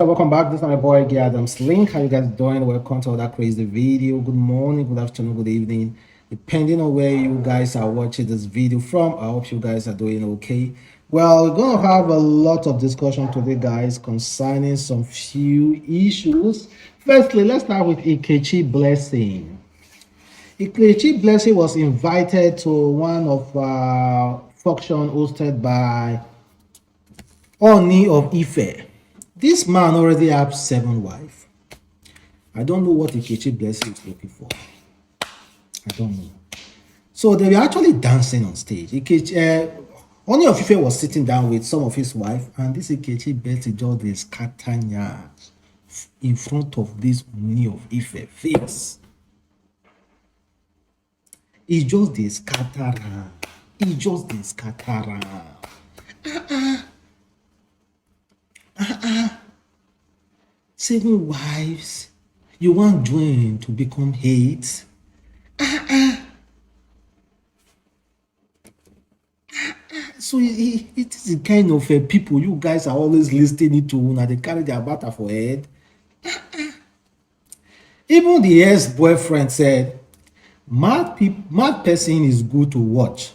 Welcome back. This is my boy Adam's Link. How you guys doing? Welcome to another crazy video. Good morning, good afternoon, good evening, depending on where you guys are watching this video from. I hope you guys are doing okay. Well, we're gonna have a lot of discussion today, guys, concerning some few issues. Firstly, let's start with Nkechi Blessing. Nkechi Blessing was invited to one of function hosted by Ooni of Ife. This man already has 7 wives. I don't know what Nkechi Blessing is looking for. I don't know. So they were actually dancing on stage. Ooni of Ife was sitting down with some of his wife, and this Nkechi Blessing just dey scatter yarns in front of this Ooni of Ife face. He just dey scatter am. He just dey scatter am. 7 wives, you want join to become 8? So it is the kind of people you guys are always listening to when they carry their batter for head. Even the ex-boyfriend said, mad person is good to watch,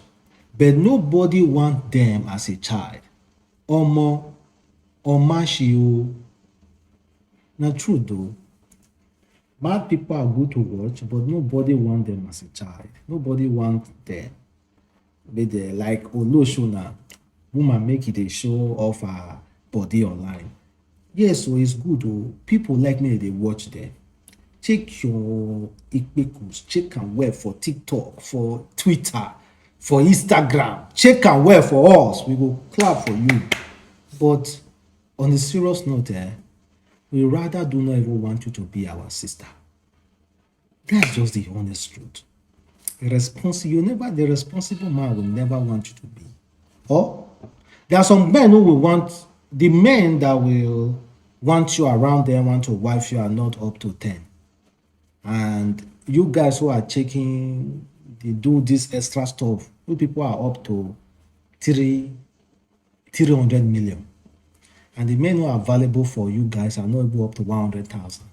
but nobody want them as a child. Omo, Omashio. Now true though, mad people are good to watch, but nobody want them as a child. Nobody want them. But they like Oloshuna, woman make it a show of her body online. Yes, so it's good though. People like me, they watch them. Check your ikpekus, check and well for TikTok, for Twitter, for Instagram. Check and well for us. We will clap for you. But on a serious note, we rather do not even want you to be our sister. That's just the honest truth. The responsible man will never want you to be. Or there are some men who will want, the men that will want you around them, want to wife you, are not up to 10. And you guys who are checking, they do this extra stuff, you people are up to 300 million. And the men who are valuable for you guys are not able up to 100,000.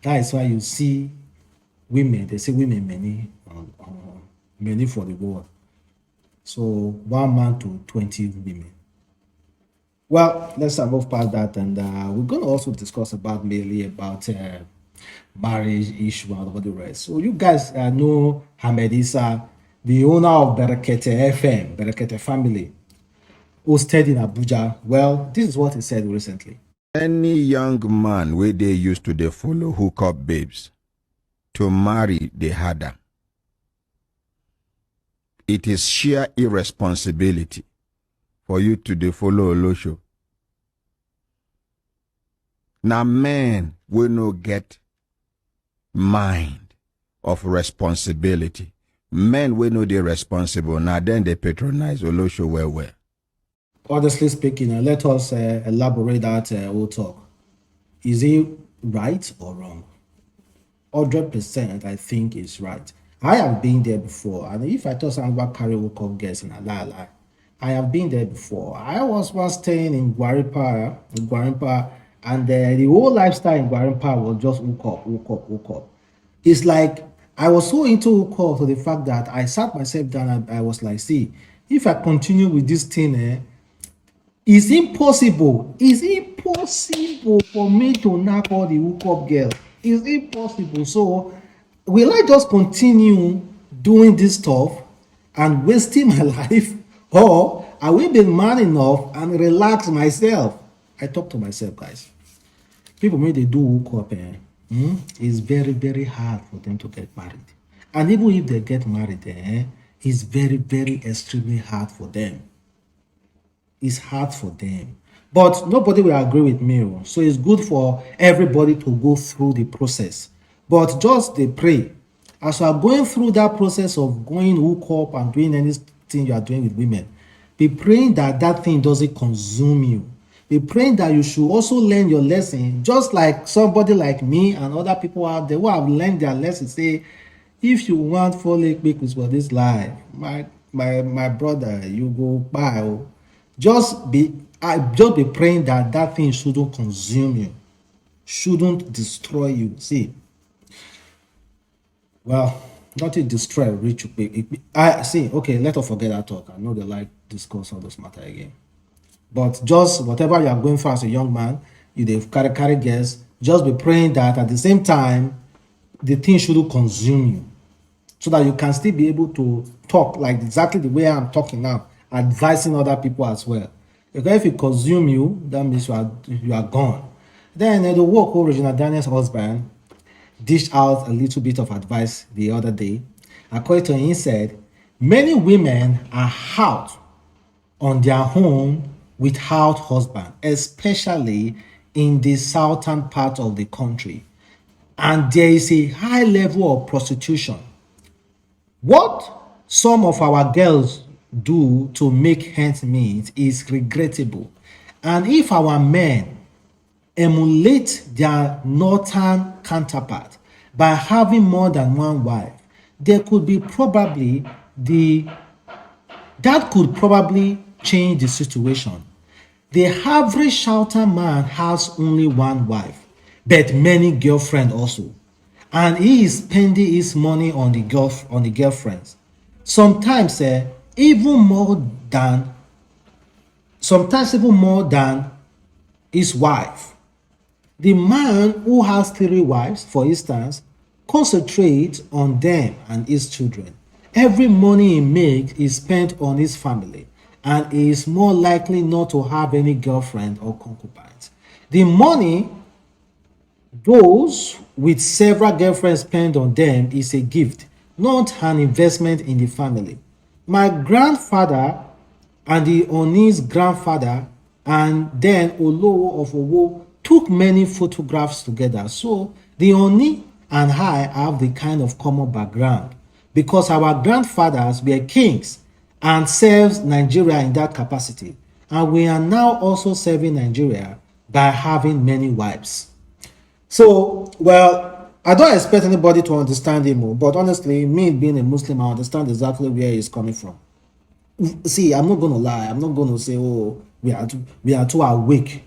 That is why you see women, they say women many for the world. So 1 man to 20 women. Well, let's move past that, and we're going to also discuss about marriage issue and all the rest. So you guys know Hamed Issa, the owner of Berekete FM, Berekete Family, hosted in Abuja. Well, this is what he said recently. Any young man where they used to follow hookup babes to marry the harder. It is sheer irresponsibility for you to follow Olosho. Now men will not get mind of responsibility. Men will know they're responsible. Now then they patronize Olosho well. Honestly speaking, let us elaborate that whole talk. Is it right or wrong? 100% I think it's right. I have been there before, and if I thought something about carry hookup girls in a lie, I have been there before. I was once staying in Guarimpa, and the whole lifestyle in Guarimpa was just hookup. It's like I was so into hookup to the fact that I sat myself down and I was like, see, if I continue with this thing, it's impossible for me to knock all the hookup girls. It's impossible. So will I just continue doing this stuff and wasting my life, or I will be man enough and relax myself? I talk to myself, guys. People when they do hookup, it's very, very hard for them to get married. And even if they get married, it's very, very extremely hard for them. It's hard for them. But nobody will agree with me. So it's good for everybody to go through the process. But just they pray. As you are going through that process of going hook up and doing anything you are doing with women, be praying that that thing doesn't consume you. Be praying that you should also learn your lesson, just like somebody like me and other people out there who have learned their lesson. Say, if you want full equals for this life, my brother, you go buy. Just be praying that that thing shouldn't consume you. shouldn't destroy you. See, well, not to destroy rich. I see. Okay, let us forget that talk. I know they like discuss all this matter again. But just whatever you are going for as a young man, you dey carry girls. Just be praying that at the same time, the thing shouldn't consume you, so that you can still be able to talk like exactly the way I'm talking now, advising other people as well. Because if it consume you, that means you are gone. Then the Nwoko Regina Daniel's husband dished out a little bit of advice the other day. According to him, he said, many women are out on their own without husband, especially in the southern part of the country. And there is a high level of prostitution. What some of our girls do to make ends meet is regrettable. And if our men emulate their northern counterpart by having more than one wife, there could be probably the that could probably change the situation. The average southern man has only one wife, but many girlfriends also, and he is spending his money on the girlfriends. Sometimes, even more than sometimes even more than his wife. The man who has three wives, for instance, concentrates on them and his children. Every money he makes is spent on his family, and he is more likely not to have any girlfriend or concubines. The money those with several girlfriends spend on them is a gift, not an investment in the family. My grandfather and the Oni's grandfather and then Olowo of Owo took many photographs together. So the Oni and I have the kind of common background because our grandfathers were kings and served Nigeria in that capacity. And we are now also serving Nigeria by having many wives. So, well, I don't expect anybody to understand him, but honestly, me being a Muslim, I understand exactly where he's coming from. See, I'm not gonna lie. I'm not gonna say, oh, we are too awake.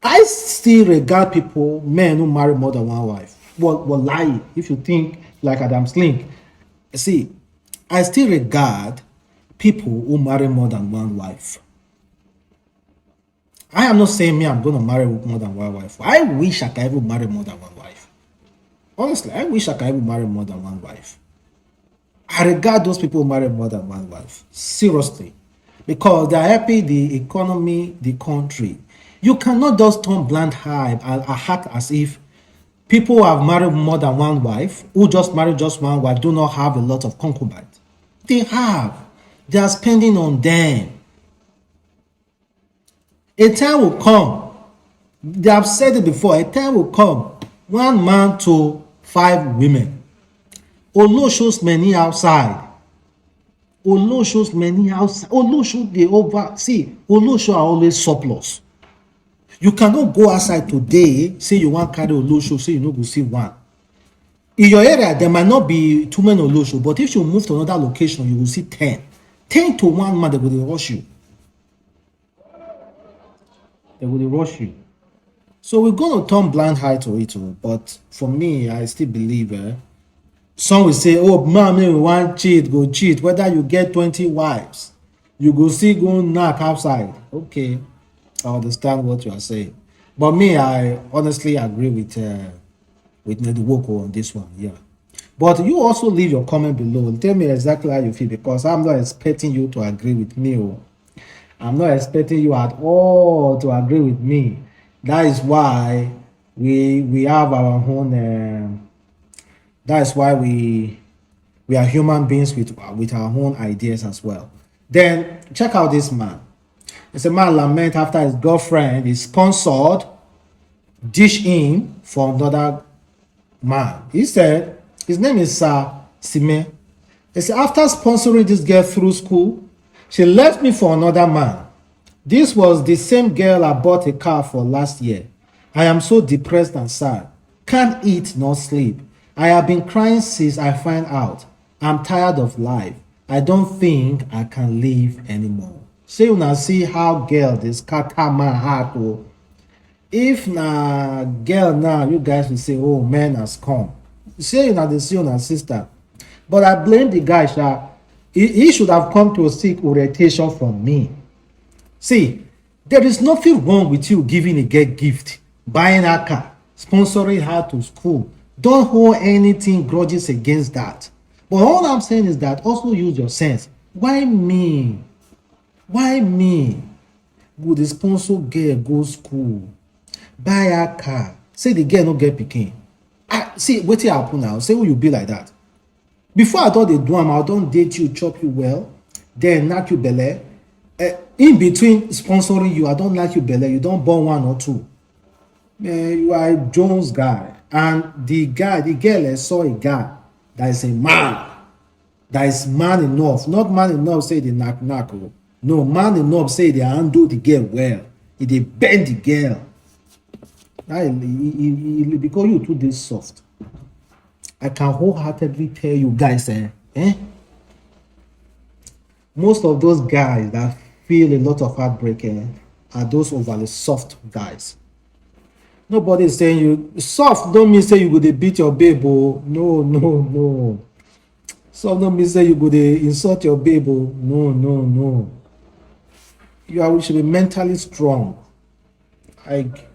I still regard people, men who marry more than one wife. Well, lie. If you think like Adam Slink, see, I still regard people who marry more than one wife. I am not saying me I'm going to marry more than one wife. I wish I could ever marry more than one wife. Honestly, I wish I could ever marry more than one wife. I regard those people who marry more than one wife. Seriously. Because they are helping the economy, the country. You cannot just turn blind eye and act as if people who have married more than one wife, who just married just one wife, do not have a lot of concubines. They have. They are spending on them. A time will come, they have said it before, a time will come, one man to 5 women. Olo shows many outside. Olo shows many outside. Olo show the over. See, Olo show are always surplus. You cannot go outside today, say you want carry Olo show, say you no go see one. In your area, there might not be too many Olo show, but if you move to another location, you will see 10. 10 to 1 man, they will rush you. They will rush you. So we're going to turn blind eye to it, but for me, I still believe some will say, oh, man, we want cheat, go cheat. Whether you get 20 wives, you go see go knock outside. Okay, I understand what you are saying. But me, I honestly agree with Ned Nwoko on this one, yeah. But you also leave your comment below. Tell me exactly how you feel, because I'm not expecting you to agree with me. I'm not expecting you at all to agree with me. That is why we have our own. That is why we are human beings with our own ideas as well. Then check out this man. It's a man lament after his girlfriend is sponsored dish him for another man. He said his name is Sime. He said after sponsoring this girl through school, she left me for another man. This was the same girl I bought a car for last year. I am so depressed and sad. Can't eat nor sleep. I have been crying since I find out. I'm tired of life. I don't think I can live anymore. See, you now see how girl this scatter man heart. If na girl now, you guys will say, oh, man has come. Say na the see una sister. But I blame the guy, sha. He should have come to seek orientation from me. See, there is nothing wrong with you giving a girl gift, buying her car, sponsoring her to school. Don't hold anything grudges against that. But all I'm saying is that also use your sense. Why me? Why me? Would the sponsor girl go school, buy her car, say the girl no get pikin? See, wetin happen now? Say who you be like that? Before I don dey do am, I don date you, chop you well, then knack you belle. In between sponsoring you, I don knack you belle, you don born one or two. Man, you are a Jones guy. And the girl saw a guy that is a man, that is man enough. Not man enough say they knack. Oh. No, man enough say they handle the girl well. They bend the girl. Because you too this soft. I can wholeheartedly tell you guys, most of those guys that feel a lot of heartbreak are those overly soft guys. Nobody is saying you soft don't mean say you go dey beat your babe. Oh. No. Soft don't mean say you go dey insult your babe. Oh. No. You should be mentally strong. Like,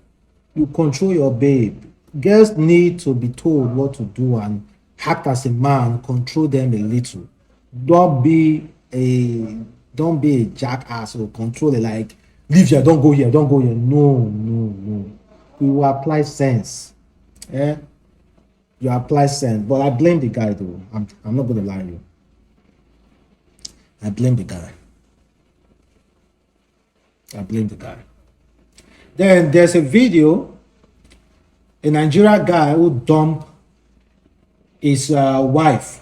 you control your babe. Girls need to be told what to do and act as a man, control them a little. Don't be a jackass or control it like leave here, don't go here. No. You will apply sense. You apply sense. But I blame the guy though. I'm not gonna lie to you. I blame the guy. Then there's a video, a Nigerian guy who dumped his wife.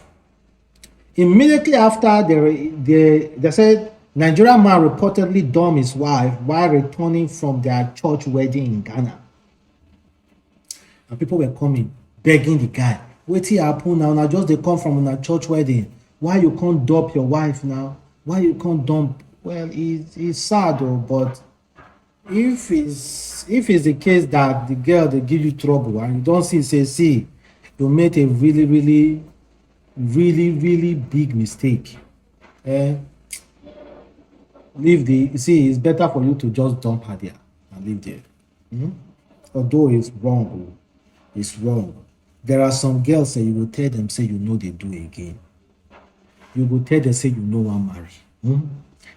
Immediately after they said Nigerian man reportedly dumped his wife while returning from their church wedding in Ghana. And people were coming, begging the guy, wetin happen now? Now just they come from a church wedding. Why you can't dump your wife now? Why you can't dump? Well, it's sad though, but if it's the case that the girl they give you trouble and you don't see you made a really big mistake. It's better for you to just dump her there and leave there. Although it's wrong. It's wrong. There are some girls that you will tell them say you know they do again. You will tell them say you know one marry.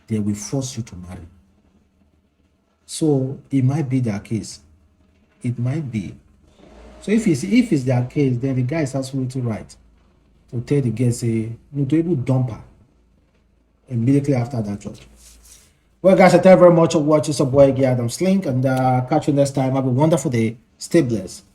They will force you to marry. So it might be their case. It might be. So if it's their case, then the guy is absolutely right to tell the girl say no to able dump her immediately after that church. Well, guys, I thank you very much for watching. It's your boy Adamslink, and catch you next time. Have a wonderful day. Stay blessed.